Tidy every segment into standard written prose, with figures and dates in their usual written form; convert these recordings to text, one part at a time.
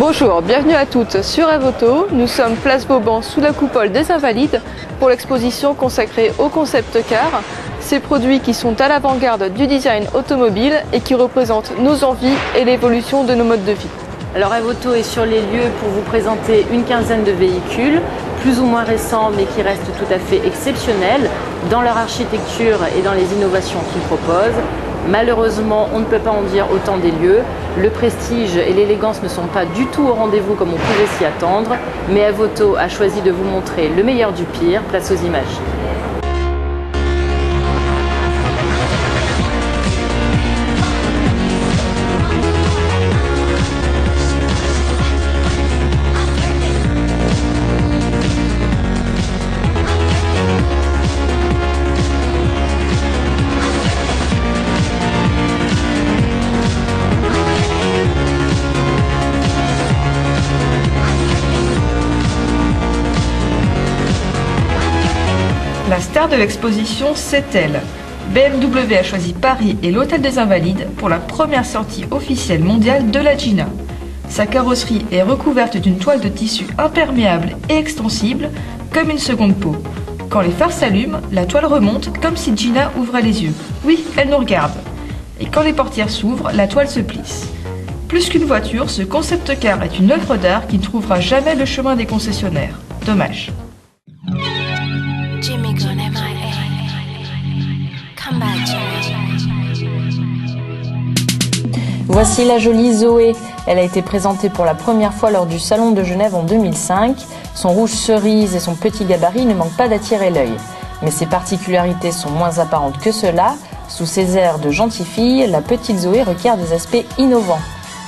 Bonjour, bienvenue à toutes sur Avoto. Nous sommes place Vauban sous la coupole des Invalides pour l'exposition consacrée au concept car, ces produits qui sont à l'avant-garde du design automobile et qui représentent nos envies et l'évolution de nos modes de vie. Alors Avoto est sur les lieux pour vous présenter une quinzaine de véhicules, plus ou moins récents mais qui restent tout à fait exceptionnels dans leur architecture et dans les innovations qu'ils proposent. Malheureusement, on ne peut pas en dire autant des lieux. Le prestige et l'élégance ne sont pas du tout au rendez-vous comme on pouvait s'y attendre, mais Avoto a choisi de vous montrer le meilleur du pire, place aux images. La star de l'exposition, c'est elle. BMW a choisi Paris et l'Hôtel des Invalides pour la première sortie officielle mondiale de la Gina. Sa carrosserie est recouverte d'une toile de tissu imperméable et extensible, comme une seconde peau. Quand les phares s'allument, la toile remonte comme si Gina ouvrait les yeux. Oui, elle nous regarde. Et quand les portières s'ouvrent, la toile se plisse. Plus qu'une voiture, ce concept car est une œuvre d'art qui ne trouvera jamais le chemin des concessionnaires. Dommage. Voici la jolie Zoé. Elle a été présentée pour la première fois lors du Salon de Genève en 2005. Son rouge cerise et son petit gabarit ne manquent pas d'attirer l'œil. Mais ses particularités sont moins apparentes que cela. Sous ses airs de gentille fille, la petite Zoé requiert des aspects innovants.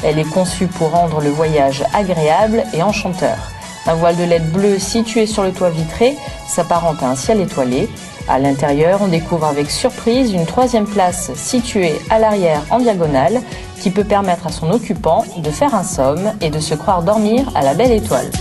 Elle est conçue pour rendre le voyage agréable et enchanteur. Un voile de LED bleu situé sur le toit vitré s'apparente à un ciel étoilé. À l'intérieur, on découvre avec surprise une troisième place située à l'arrière en diagonale qui peut permettre à son occupant de faire un somme et de se croire dormir à la belle étoile.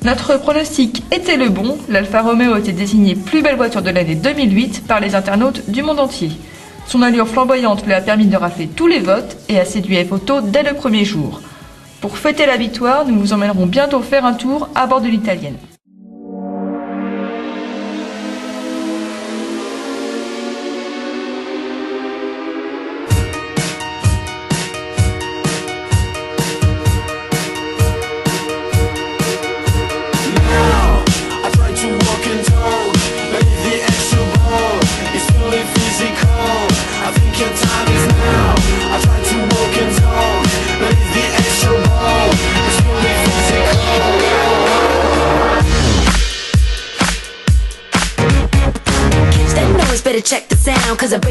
Notre pronostic était le bon, l'Alfa Romeo était désignée plus belle voiture de l'année 2008 par les internautes du monde entier. Son allure flamboyante lui a permis de rafler tous les votes et a séduit Avoto dès le premier jour. Pour fêter la victoire, nous vous emmènerons bientôt faire un tour à bord de l'italienne.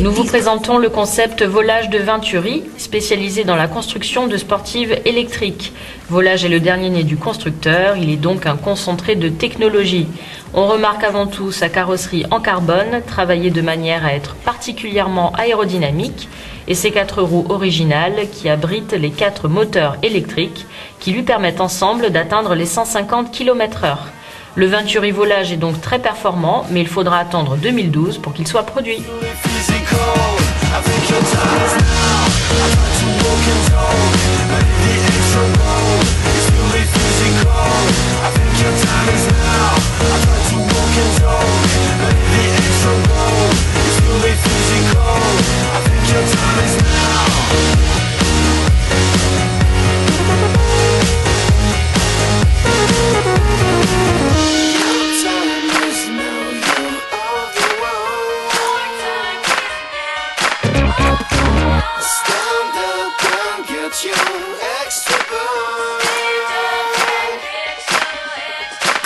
Nous vous présentons le concept Volage de Venturi, spécialisé dans la construction de sportives électriques. Volage est le dernier né du constructeur, il est donc un concentré de technologie. On remarque avant tout sa carrosserie en carbone, travaillée de manière à être particulièrement aérodynamique, et ses 4 roues originales qui abritent les 4 moteurs électriques qui lui permettent ensemble d'atteindre les 150 km/h. Le Venturi Volage est donc très performant, mais il faudra attendre 2012 pour qu'il soit produit.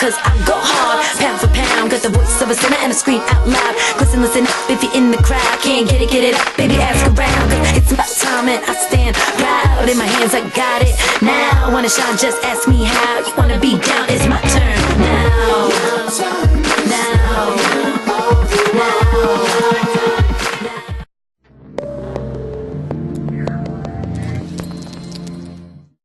cause I go hard, pound for pound. Got the voice of a sinner and I scream out loud. Listen up if you're in the crowd. Can't get it up, baby, ask around. Cause it's about time and I stand proud. In my hands, I got it now. Wanna shine, just ask me how. You wanna be down, it's my